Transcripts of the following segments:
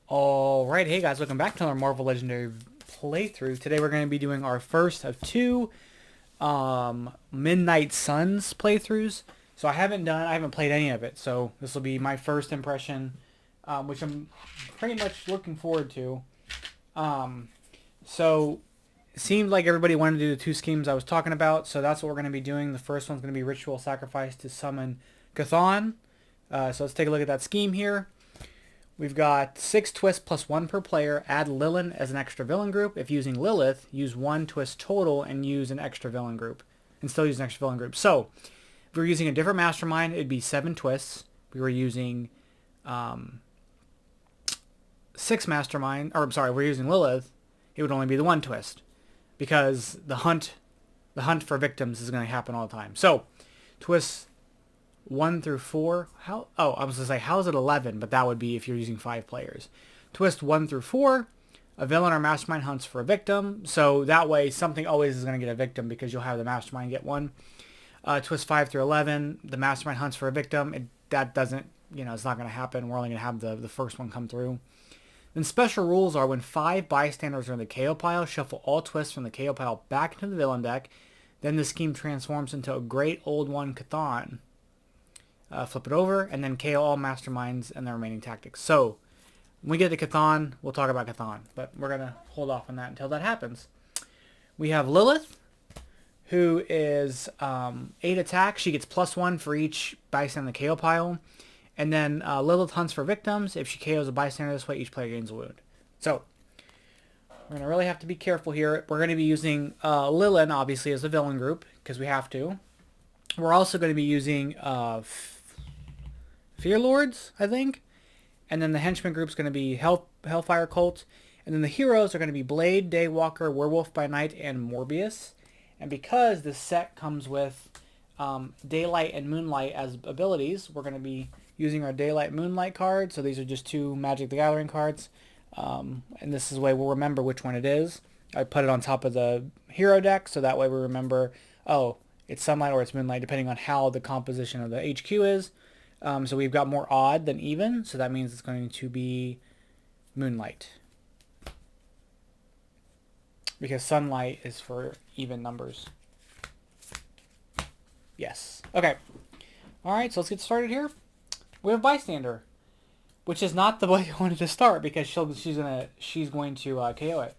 Alright, hey guys, welcome back to another Marvel Legendary playthrough. Today we're going to be doing our first of two Midnight Suns playthroughs. So I haven't played any of it, so this will be my first impression, which I'm pretty much looking forward to. So it seemed like everybody wanted to do the two schemes I was talking about, so that's what we're going to be doing. The first one's going to be Ritual Sacrifice to summon Chthon. So let's take a look at that scheme here. We've got 6 twists plus 1 per player. Add Lilith as an extra villain group. If using Lilith, use 1 twist total and use an extra villain group. And still use an extra villain group. So, if we were using a different mastermind, it'd be 7 twists. If we were using 6 mastermind, or I'm sorry, if we're using Lilith, it would only be the 1 twist. Because the hunt for victims is going to happen all the time. So, twists 1 through 4. I was going to say, how is it 11? But that would be if you're using 5 players. Twist 1 through 4. A villain or mastermind hunts for a victim. So that way, something always is going to get a victim because you'll have the mastermind get one. Twist 5 through 11. The mastermind hunts for a victim. That doesn't, it's not going to happen. We're only going to have the first one come through. Then special rules are when 5 bystanders are in the KO pile, shuffle all twists from the KO pile back into the villain deck. Then the scheme transforms into a great old one Chthon. Flip it over, and then KO all masterminds and the remaining tactics. So, when we get to Chthon, we'll talk about Chthon, but we're going to hold off on that until that happens. We have Lilith, who is 8 attack. She gets +1 for each bystander in the KO pile. And then Lilith hunts for victims. If she KOs a bystander this way, each player gains a wound. So, we're going to really have to be careful here. We're going to be using Lilith, obviously, as a villain group, because we have to. We're also going to be using Fear Lords, I think. And then the henchman group's going to be Hellfire Cult. And then the heroes are going to be Blade, Daywalker, Werewolf by Night, and Morbius. And because this set comes with Daylight and Moonlight as abilities, we're going to be using our Daylight Moonlight card. So these are just 2 Magic the Gathering cards. And this is the way we'll remember which one it is. I put it on top of the hero deck, so that way we remember, oh, it's Sunlight or it's Moonlight, depending on how the composition of the HQ is. So we've got more odd than even, so that means it's going to be Moonlight. Because Sunlight is for even numbers. Yes. Okay. Alright, so let's get started here. We have Bystander, which is not the way I wanted to start, because she's going to KO it.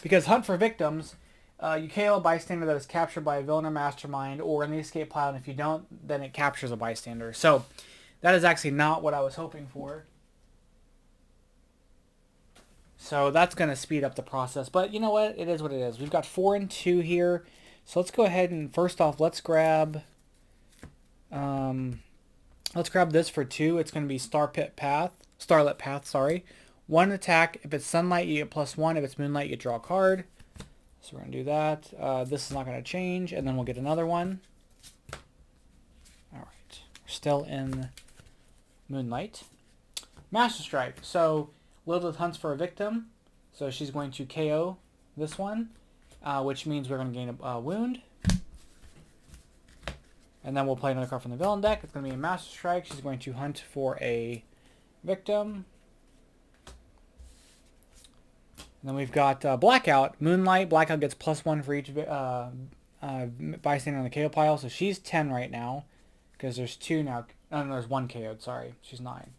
Because Hunt for Victims, you KO a bystander that is captured by a villain or mastermind or in the escape pile, and if you don't, then it captures a bystander. So, that is actually not what I was hoping for. So, that's going to speed up the process. But you know what? It is what it is. We've got 4 and 2 here. So, let's go ahead and, first off, let's grab this for 2. It's going to be Starlit Path, sorry. 1 attack. If it's Sunlight, you get +1. If it's Moonlight, you draw a card. So we're going to do that. This is not going to change, and then we'll get another one. Alright. We're still in Moonlight. Master Strike. So Lilith hunts for a victim. So she's going to KO this one, which means we're going to gain a wound. And then we'll play another card from the villain deck. It's going to be a Master Strike. She's going to hunt for a victim. And then we've got Blackout. Moonlight. Blackout gets +1 for each bystander on the KO pile. So she's 10 right now. Because there's 2 now. Oh, no, there's 1 KO'd. Sorry. She's 9.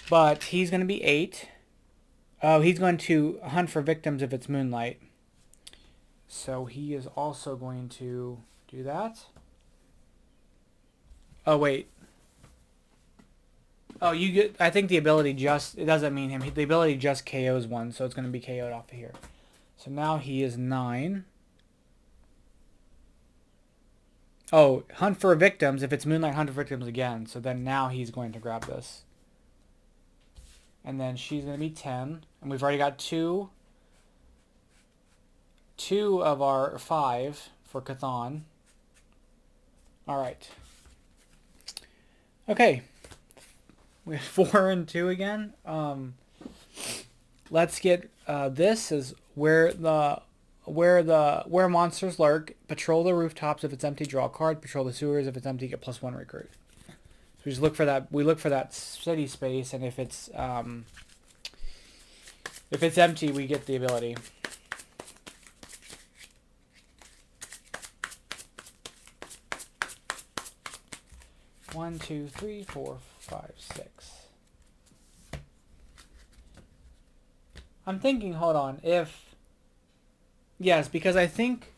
But he's going to be 8. Oh, he's going to hunt for victims if it's Moonlight. So he is also going to do that. Oh, wait. Oh, you get. I think the ability it doesn't mean him. The ability just KOs one, so it's going to be KO'd off of here. So now he is 9. Oh, hunt for victims. If it's Moonlight, hunt for victims again. So then now he's going to grab this. And then she's going to be 10. And we've already got 2 of our 5 for Chthon. Alright. Okay. We have 4 and 2 again. Let's get this is where monsters lurk. Patrol the rooftops if it's empty, draw a card. Patrol the sewers if it's empty, get +1 recruit. So we just look for that. We look for that city space, and if it's empty, we get the ability. One, two, three, four, five, six. I'm thinking, hold on, if... Yes, because I think...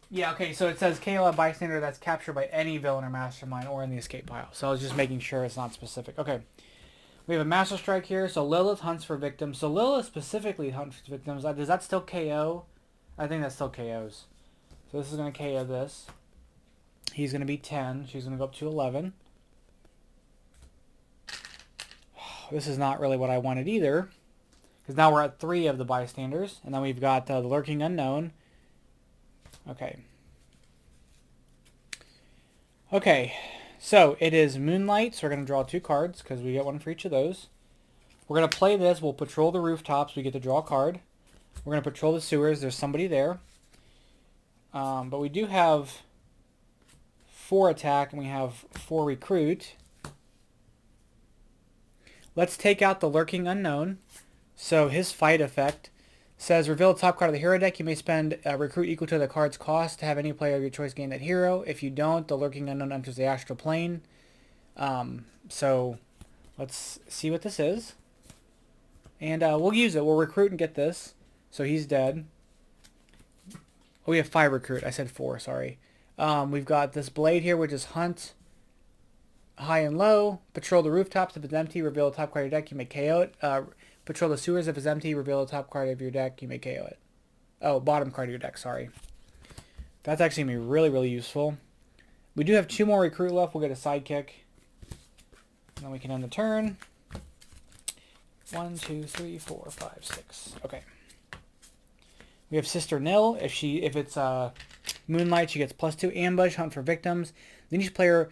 Yeah, okay, so it says KO a bystander that's captured by any villain or mastermind or in the escape pile. So I was just making sure it's not specific. Okay. We have a Master Strike here. So Lilith hunts for victims. So Lilith specifically hunts for victims. Does that still KO? I think that still KOs. So this is going to KO this. He's going to be 10. She's going to go up to 11. This is not really what I wanted either. Because now we're at 3 of the bystanders. And then we've got the Lurking Unknown. Okay. Okay. So it is Moonlight. So we're going to draw 2 cards because we get one for each of those. We're going to play this. We'll patrol the rooftops. We get to draw a card. We're going to patrol the sewers. There's somebody there. But we do have 4 attack and we have 4 recruit. Let's take out the Lurking Unknown. So his fight effect says reveal the top card of the hero deck. You may spend a recruit equal to the card's cost to have any player of your choice gain that hero. If you don't, the Lurking Unknown enters the astral plane. So let's see what this is. And we'll use it. We'll recruit and get this. So he's dead. Oh, we have 5 recruit. I said 4, sorry. We've got this blade here, which is hunt high and low. Patrol the rooftops. If it's empty, reveal the top card of your deck. You may KO it. Patrol the sewers. If it's empty, reveal the top card of your deck. You may KO it. Oh, bottom card of your deck, sorry. That's actually going to be really, really useful. We do have 2 more recruit left. We'll get a sidekick. And then we can end the turn. 1, 2, 3, 4, 5, 6. Okay. We have Sister Nil. If it's Moonlight, she gets +2 ambush, hunt for victims. Then each player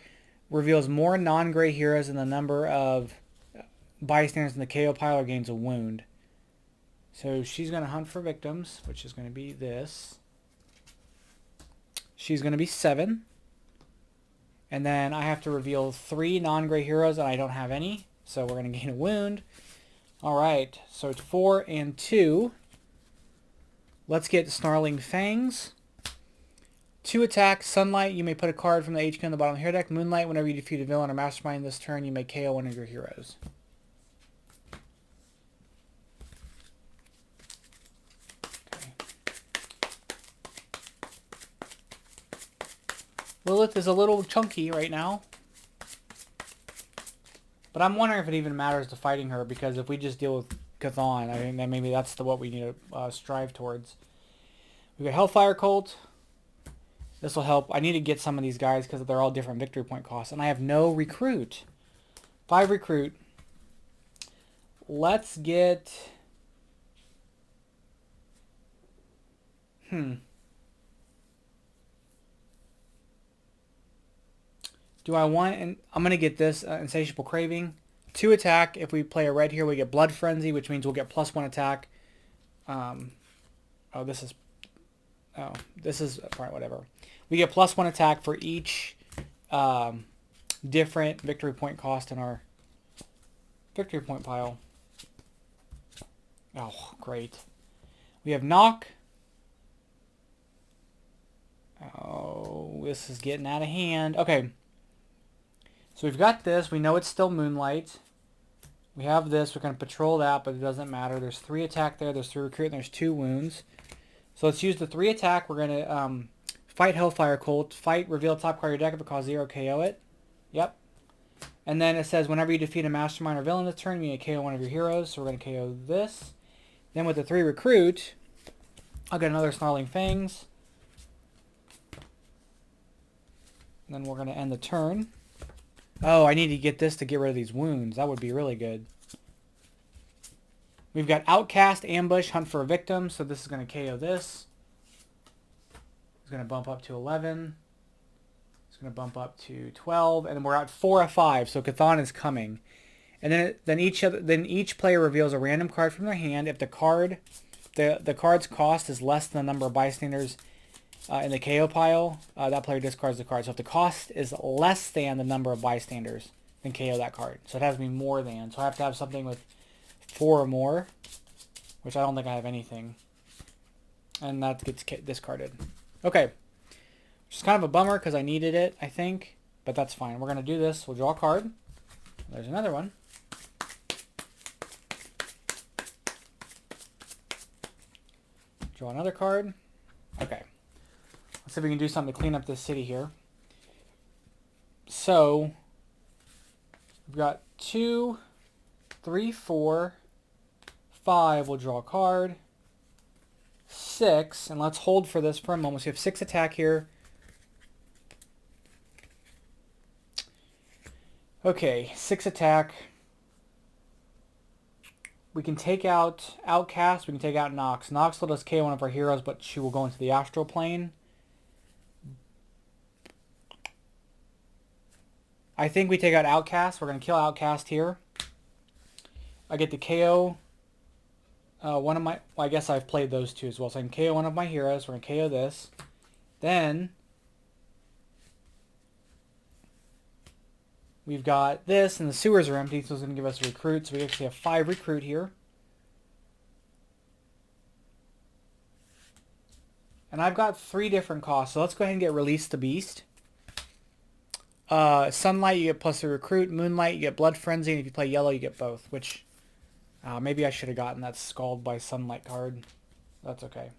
reveals more non-gray heroes in the number of bystanders in the KO pile or gains a wound. So she's going to hunt for victims, which is going to be this. She's going to be 7. And then I have to reveal 3 non-gray heroes, and I don't have any. So we're going to gain a wound. All right, so it's 4 and 2. Let's get Snarling Fangs. 2 attack, Sunlight. You may put a card from the HQ on the bottom of the hero deck. Moonlight, whenever you defeat a villain or mastermind this turn, you may KO one of your heroes. Okay. Lilith is a little chunky right now. But I'm wondering if it even matters to fighting her, because if we just deal with Chthon, I think that maybe that's what we need to strive towards. We've got Hellfire Cult. This will help. I need to get some of these guys because they're all different victory point costs. And I have no recruit. 5 recruit. Let's get... Do I want... And I'm going to get this Insatiable Craving. 2 attack. If we play a red here, we get Blood Frenzy, which means we'll get +1 attack. This is... Oh, this is... Alright, whatever. We get +1 attack for each different victory point cost in our victory point pile. Oh, great. We have Knock. Oh, this is getting out of hand. Okay. So we've got this. We know it's still Moonlight. We have this. We're going to patrol that, but it doesn't matter. There's 3 attack there. There's 3 recruit, and there's 2 wounds. So let's use the 3 attack. We're going to fight Hellfire Cult. Fight, reveal top card of your deck. If it costs 0, KO it. Yep. And then it says whenever you defeat a mastermind or villain this turn, you may KO one of your heroes. So we're going to KO this. Then with the 3 recruit, I'll get another Snarling Fangs. And then we're going to end the turn. Oh, I need to get this to get rid of these wounds. That would be really good. We've got Outcast, Ambush, Hunt for a Victim. So this is going to KO this. It's going to bump up to 11. It's going to bump up to 12. And we're at 4 of 5. So Chthon is coming. And then each player reveals a random card from their hand. If the card's cost is less than the number of bystanders in the KO pile, that player discards the card. So if the cost is less than the number of bystanders, then KO that card. So it has to be more than. So I have to have something with 4 or more, which I don't think I have anything. And that gets discarded. Okay. Which is kind of a bummer because I needed it, I think. But that's fine. We're going to do this. We'll draw a card. There's another one. Draw another card. Okay. Let's see if we can do something to clean up this city here. So, we've got 2, 3, 4, 5. We'll draw a card. 6. And let's hold for this for a moment. So we have 6 attack here. Okay, 6 attack. We can take out Outcast. We can take out Nox. Nox will just KO one of our heroes, but she will go into the astral plane. I think we take out Outcast. We're going to kill Outcast here. I get to KO one of my... Well, I guess I've played those two as well. So I can KO one of my heroes. We're going to KO this. Then we've got this, and the sewers are empty, so it's going to give us a recruit. So we actually have 5 recruit here. And I've got 3 different costs. So let's go ahead and get Release the Beast. Sunlight, you get plus a recruit. Moonlight, you get Blood Frenzy. And if you play yellow, you get both. Which, maybe I should have gotten that Scald by Sunlight card. That's okay.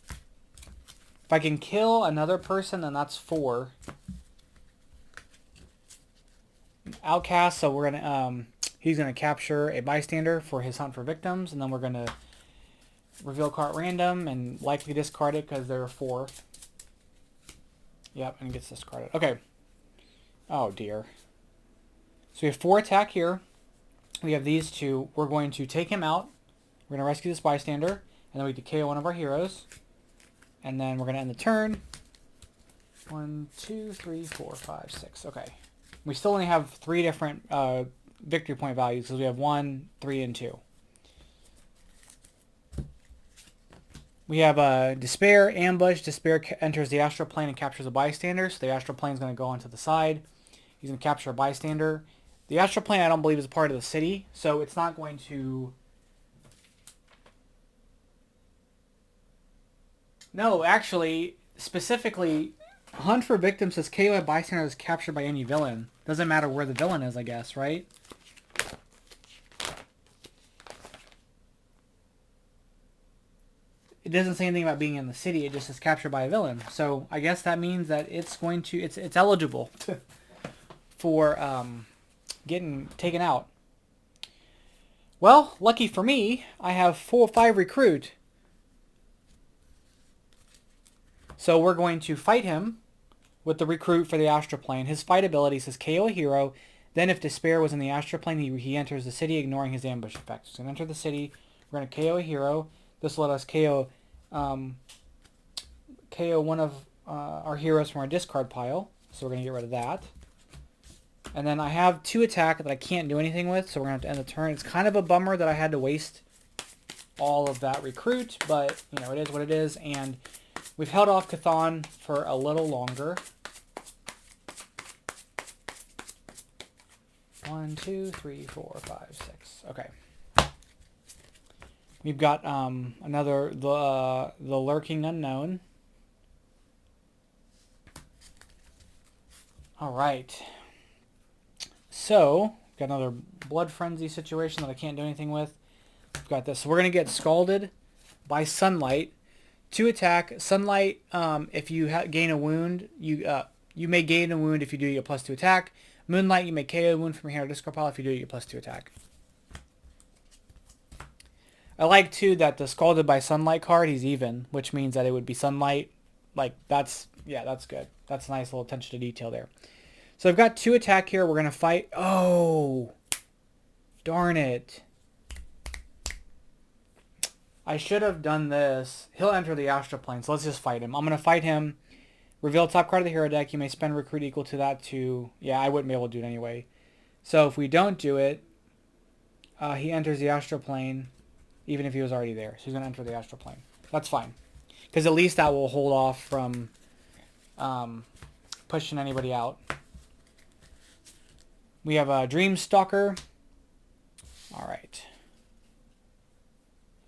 If I can kill another person, then that's 4. Outcast, so we're gonna he's gonna capture a bystander for his hunt for victims, and then we're gonna reveal card random and likely discard it because there are 4. Yep, and it gets discarded. Okay. Oh dear. So we have 4 attack here. We have these 2. We're going to take him out. We're gonna rescue this bystander, and then we can KO one of our heroes, and then we're gonna end the turn. 1, 2, 3, 4, 5, 6. Okay. We still only have 3 different victory point values because we have 1, 3, and 2. We have Despair, Ambush. Despair enters the astral plane and captures a bystander. So the astral plane is going to go onto the side. He's going to capture a bystander. The astral plane I don't believe is a part of the city, so it's not going to... No, actually, specifically... Hunt for Victims says KO a bystander is captured by any villain. Doesn't matter where the villain is, I guess, right? It doesn't say anything about being in the city. It just says captured by a villain. So I guess that means that it's going to it's eligible for getting taken out. Well, lucky for me, I have 5 recruit. So we're going to fight him with the recruit for the astral plane. His fight ability says KO a hero. Then if Despair was in the astral plane, he enters the city, ignoring his ambush effect. So he's going to enter the city. We're going to KO a hero. This will let us KO one of our heroes from our discard pile. So we're going to get rid of that. And then I have 2 attack that I can't do anything with, so we're going to have to end the turn. It's kind of a bummer that I had to waste all of that recruit, but you know, it is what it is. And we've held off Chthon for a little longer. 1, 2, 3, 4, 5, 6. Okay. We've got the Lurking Unknown. All right. So got another Blood Frenzy situation that I can't do anything with. We've got this. So we're gonna get Scalded by Sunlight. 2 attack. Sunlight. If you gain a wound, you may gain a wound if you do, you get +2 attack. Moonlight, you may KO a wound from your hand or discard pile. If you do, you get +2 attack. I like too that the Scalded by Sunlight card, he's even, which means that it would be Sunlight. Like that's good. That's a nice little attention to detail there. So I've got 2 attack here. We're gonna fight. Oh, darn it! I should have done this. He'll enter the astral plane, so let's just fight him. I'm gonna fight him. Reveal top card of the hero deck. You may spend recruit equal to that to... Yeah, I wouldn't be able to do it anyway. So if we don't do it, he enters the astral plane, even if he was already there. So he's going to enter the astral plane. That's fine. Because at least that will hold off from pushing anybody out. We have a Dream Stalker. All right.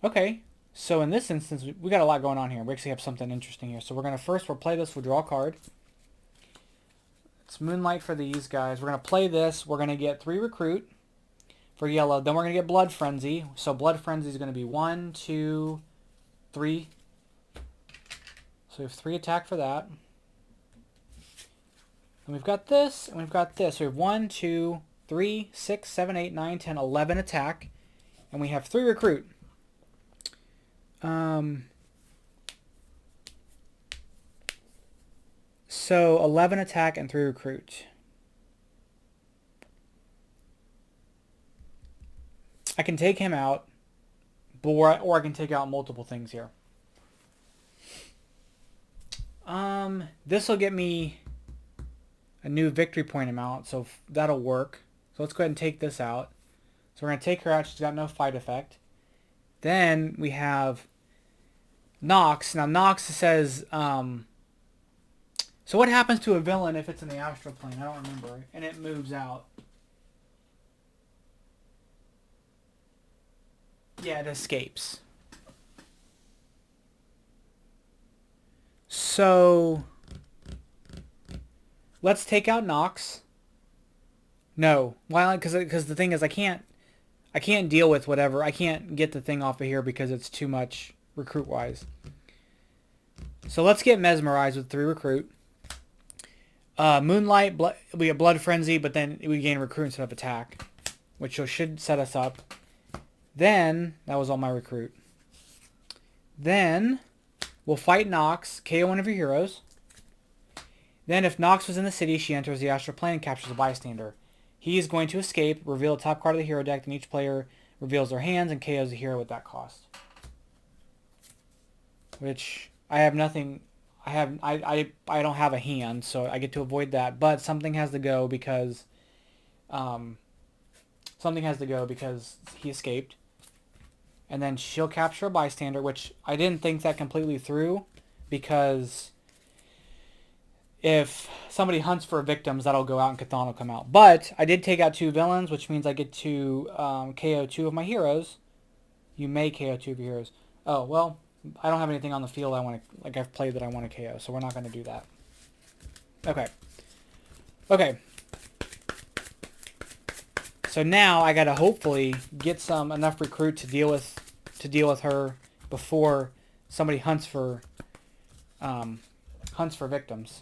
Okay. So in this instance, we got a lot going on here. We actually have something interesting here. So we're going to first, we'll play this. We'll draw a card. It's Moonlight for these guys. We're going to play this. We're going to get 3 Recruit for yellow. Then we're going to get Blood Frenzy. So Blood Frenzy is going to be 1, 2, 3. So we have 3 attack for that. And we've got this, and we've got this. So we have 1, 2, 3, 6, 7, 8, 9, 10, 11 attack. And we have 3 Recruit. So 11 attack and 3 Recruit. I can take him out, or I can take out multiple things here. This will get me a new victory point amount, so that'll work. So let's go ahead and take this out. So we're going to take her out. She's got no fight effect. Then we have Nox. Now Nox says, so what happens to a villain if it's in the astral plane? I don't remember. And it moves out. Yeah, it escapes. So let's take out Nox. No, why? Because the thing is, I can't deal with whatever. I can't get the thing off of here because it's too much recruit wise. So let's get Mesmerized with 3 Recruit. Moonlight, we get Blood Frenzy, but then we gain Recruit instead of attack, which should set us up. Then that was all my Recruit. Then we'll fight Nox, KO one of your heroes. Then if Nox was in the city, she enters the astral plane and captures a bystander. He is going to escape, reveal the top card of the hero deck, and each player reveals their hands and KOs the hero with that cost. Which I have nothing. I don't have a hand, so I get to avoid that. But something has to go because he escaped. And then she'll capture a bystander, which I didn't think that completely through, because if somebody hunts for victims, that'll go out and Chthon will come out. But I did take out 2 villains, which means I get to KO 2 of my heroes. You may KO 2 of your heroes. Oh, well, I don't have anything on the field I've played that I want to KO, so we're not going to do that. Okay. Okay. So now I gotta hopefully get enough recruit to deal with her before somebody hunts for victims.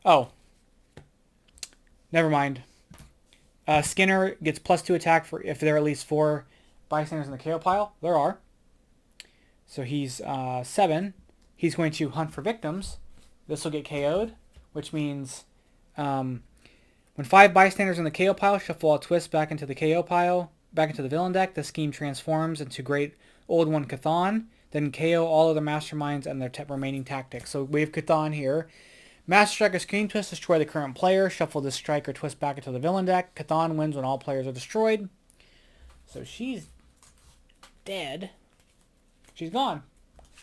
Oh, never mind. Skinner gets +2 attack for if there are at least 4 bystanders in the KO pile. There are. So he's 7. He's going to hunt for victims. This will get KO'd, which means when 5 bystanders in the KO pile, shuffle a twist back into the KO pile, back into the villain deck. The scheme transforms into Great Old One Chthon. Then KO all other masterminds and their remaining tactics. So we have Chthon here. Master Strike or Scheme Twist, destroy the current player. Shuffle this strike or twist back into the villain deck. Chthon wins when all players are destroyed. So she's dead. She's gone.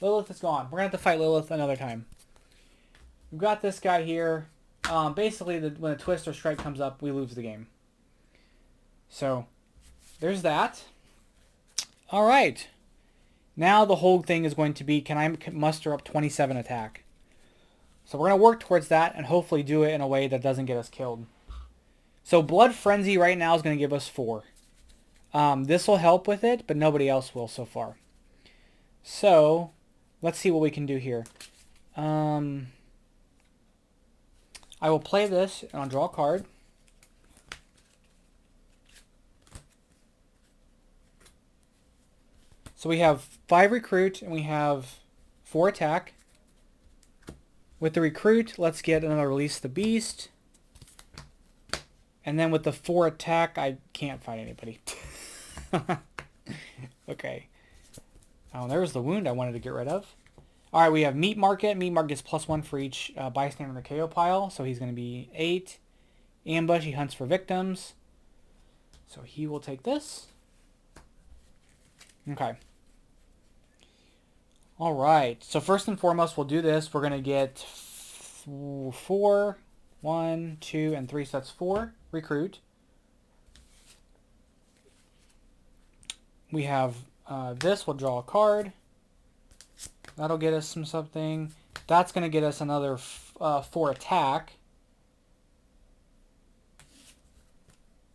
Lilith is gone. We're going to have to fight Lilith another time. We've got this guy here. Basically, when a twist or strike comes up, we lose the game. So, there's that. All right. Now the whole thing is going to be, can I muster up 27 attack? So we're going to work towards that and hopefully do it in a way that doesn't get us killed. So Blood Frenzy right now is going to give us 4. This will help with it, but nobody else will so far. So, let's see what we can do here. I will play this and I'll draw a card. So we have 5 recruit and we have 4 attack. With the recruit, let's get another Release the Beast. And then with the 4 attack, I can't fight anybody. Okay. Oh, there's the wound I wanted to get rid of. All right, we have Meat Market. Meat Market gets +1 for each bystander in the KO pile, so he's going to be 8. Ambush, he hunts for victims. So he will take this. Okay. All right. So first and foremost, we'll do this. We're going to get 4, 1, 2, and 3. So that's 4 recruit. We have this. We'll draw a card. That'll get us something. That's going to get us another 4 attack.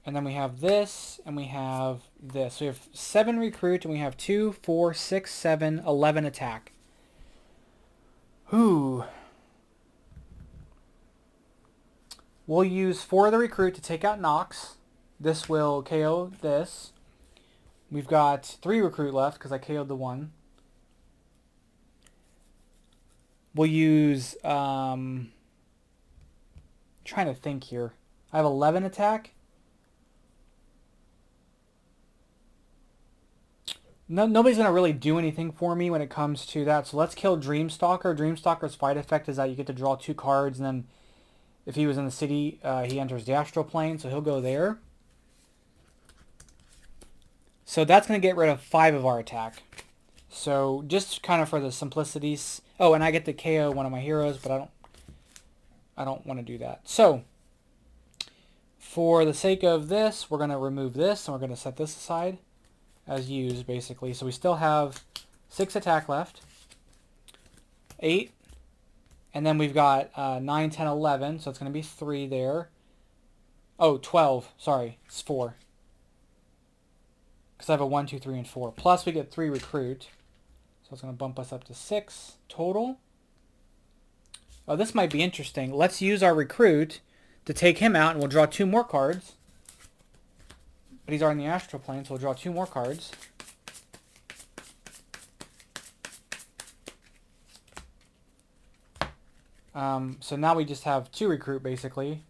And then we have this, and we have this. So we have 7 recruit, and we have 2, 4, 6, 7, 11 attack. Ooh. We'll use 4 of the recruit to take out Nox. This will KO this. We've got 3 recruit left because I KO'd the 1. We'll use, trying to think here. I have 11 attack. Nobody's going to really do anything for me when it comes to that. So let's kill Dreamstalker. Dreamstalker's fight effect is that you get to draw 2 cards, and then if he was in the city, he enters the astral plane, so he'll go there. So that's going to get rid of 5 of our attack. So just kind of for the simplicities. Oh, and I get to KO one of my heroes, but I don't want to do that. So for the sake of this, we're going to remove this, and we're going to set this aside as used, basically. So we still have 6 attack left. 8. And then we've got 9, 10, 11. So it's going to be 3 there. Oh, 12. Sorry. It's 4. Because I have a 1, 2, 3, and 4. Plus we get 3 recruit. So it's going to bump us up to 6 total. Oh, this might be interesting. Let's use our recruit to take him out, and we'll draw 2 more cards. But he's already in the astral plane, so we'll draw 2 more cards. So now we just have 2 recruit, basically.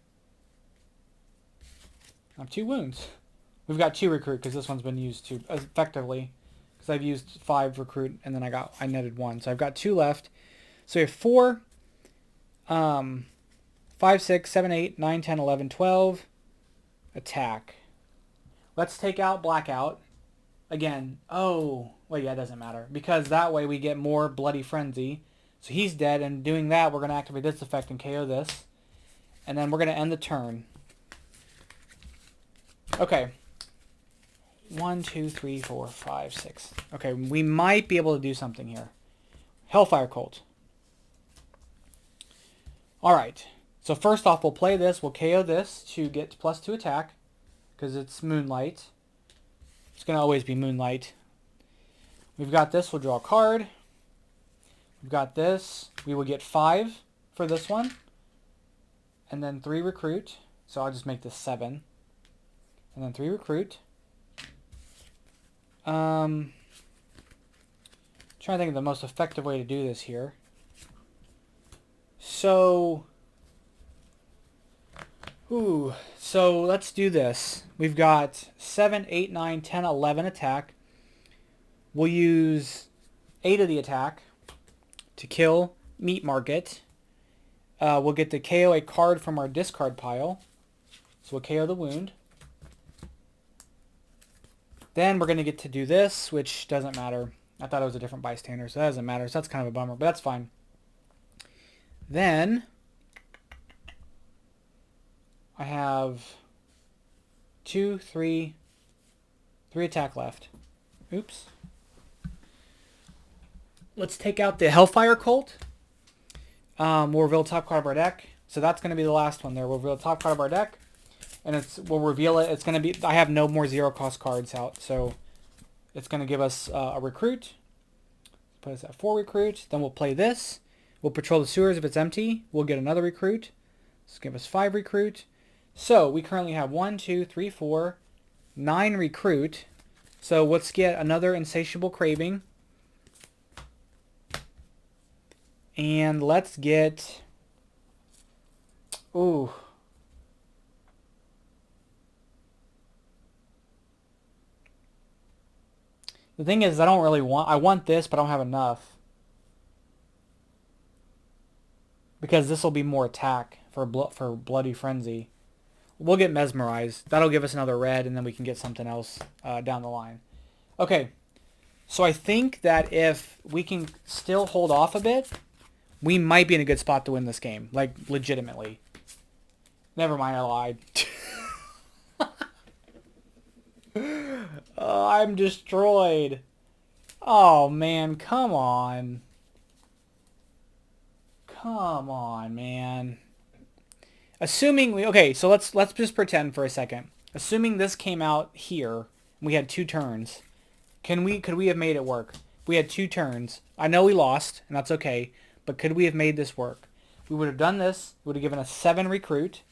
I have 2 wounds. We've got 2 recruit because this one's been used too effectively. Because I've used 5 recruit and then I netted 1. So I've got 2 left. So we have 4, 5, 6, 7, 8, 9, 10, 11, 12. Attack. Let's take out Blackout. Again, oh, well, yeah, it doesn't matter. Because that way we get more Bloody Frenzy. So he's dead, and doing that, we're going to activate this effect and KO this. And then we're going to end the turn. Okay. 1, 2, 3, 4, 5, 6. Okay, we might be able to do something here. Hellfire Cult. Alright. So first off, we'll play this. We'll KO this to get +2 attack. Because it's Moonlight. It's going to always be Moonlight. We've got this. We'll draw a card. We've got this. We will get 5 for this one. And then 3 recruit. So I'll just make this 7. And then 3 recruit. Trying to think of the most effective way to do this here. So let's do this. We've got 7, 8, 9, 10, 11 attack. We'll use 8 of the attack to kill Meat Market. We'll get to KO a card from our discard pile. So we'll KO the wound. Then we're going to get to do this, which doesn't matter. I thought it was a different bystander, so that doesn't matter. So that's kind of a bummer, but that's fine. Then I have 2, 3 attack left. Oops. Let's take out the Hellfire Cult. We'll reveal the top card of our deck. So that's going to be the last one there. We'll reveal the top card of our deck. And we'll reveal it. It's going to be... I have no more 0-cost cards out. So it's going to give us a recruit. Put us at 4 recruit. Then we'll play this. We'll patrol the sewers if it's empty. We'll get another recruit. This will give us 5 recruit. So we currently have 1, 2, 3, 4, 9 recruit. So let's get another Insatiable Craving. And let's get... Ooh. The thing is, I don't really want... I want this, but I don't have enough. Because this will be more attack for Bloody Frenzy. We'll get Mesmerized. That'll give us another red, and then we can get something else down the line. Okay. So I think that if we can still hold off a bit, we might be in a good spot to win this game. Like, legitimately. Never mind, I lied. Oh, I'm destroyed. Oh, man, come on. Come on, man. Assuming we... Okay, so let's just pretend for a second. Assuming this came out here, we had 2 turns. Could we have made it work? We had 2 turns. I know we lost, and that's okay, but could we have made this work? We would have done this. Would have given us 7 recruit.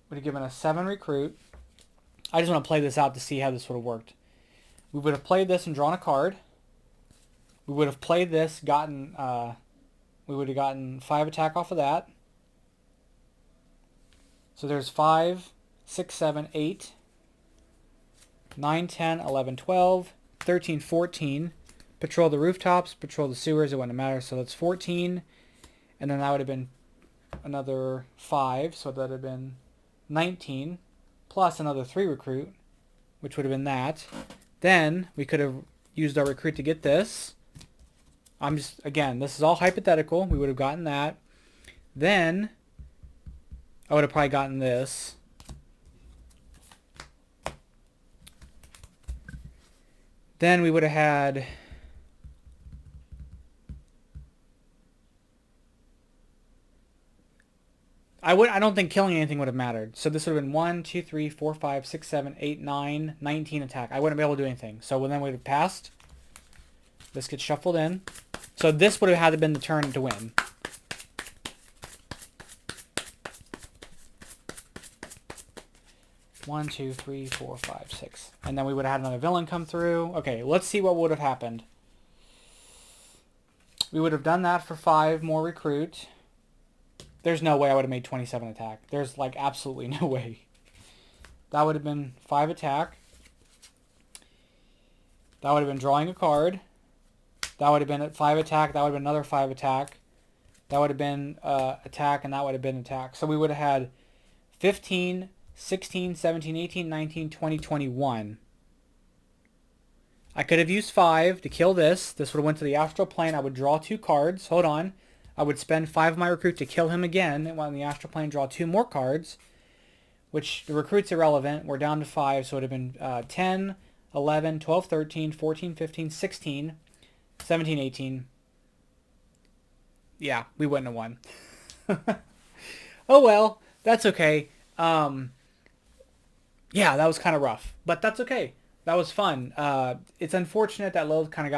Would have given us 7 recruit. I just want to play this out to see how this would have worked. We would have played this and drawn a card. We would have played this, we would have gotten 5 attack off of that. So there's 5, 6, 7, 8, 9, 10, 11, 12, 13, 14. Patrol the rooftops, patrol the sewers, it wouldn't matter. So that's 14. And then that would have been another 5. So that would have been 19. Plus another 3 recruit, which would have been that. Then we could have used our recruit to get this. Again, this is all hypothetical. We would have gotten that. Then I would have probably gotten this. Then we would have had... I don't think killing anything would have mattered. So this would have been 1, 2, 3, 4, 5, 6, 7, 8, 9, 19 attack. I wouldn't be able to do anything. So then we would have passed. This gets shuffled in. So this would have had to been the turn to win. One, 2, 3, 4, 5, 6. And then we would have had another villain come through. Okay, let's see what would have happened. We would have done that for 5 more recruit. There's no way I would have made 27 attack. There's like absolutely no way. That would have been 5 attack. That would have been drawing a card. That would have been at 5 attack. That would have been another 5 attack. That would have been attack, and that would have been attack. So we would have had 15, 16, 17, 18, 19, 20, 21. I could have used 5 to kill this. This would have went to the astral plane. I would draw 2 cards. Hold on. I would spend 5 of my recruit to kill him again. And on the astral plane, draw 2 more cards. Which the recruit's irrelevant. We're down to 5. So it would have been 10, 11, 12, 13, 14, 15, 16, 17, 18. Yeah, we wouldn't have won. Oh well, that's okay. Yeah, that was kind of rough, but that's okay. That was fun. It's unfortunate that Lilith kind of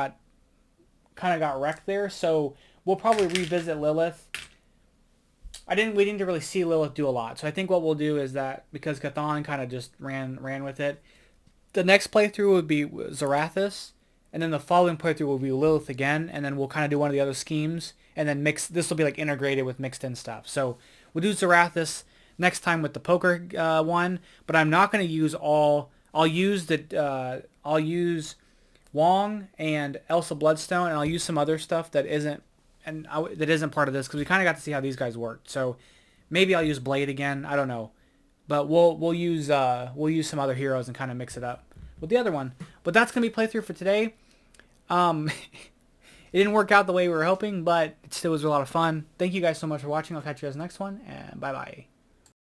got wrecked there. So we'll probably revisit Lilith. We didn't really see Lilith do a lot. So I think what we'll do is that because Cathan kind of just ran with it, the next playthrough would be Zarathus, and then the following playthrough will be Lilith again, and then we'll kind of do one of the other schemes, and then this will be like integrated with mixed in stuff. So we'll do Zarathus next time with the poker one, but I'm not going to use all. I'll use Wong and Elsa Bloodstone, and I'll use some other stuff that isn't part of this because we kind of got to see how these guys worked. So maybe I'll use Blade again. I don't know, but we'll use some other heroes and kind of mix it up with the other one. But that's gonna be playthrough for today. It didn't work out the way we were hoping, but it still was a lot of fun. Thank you guys so much for watching. I'll catch you guys next one, and bye bye.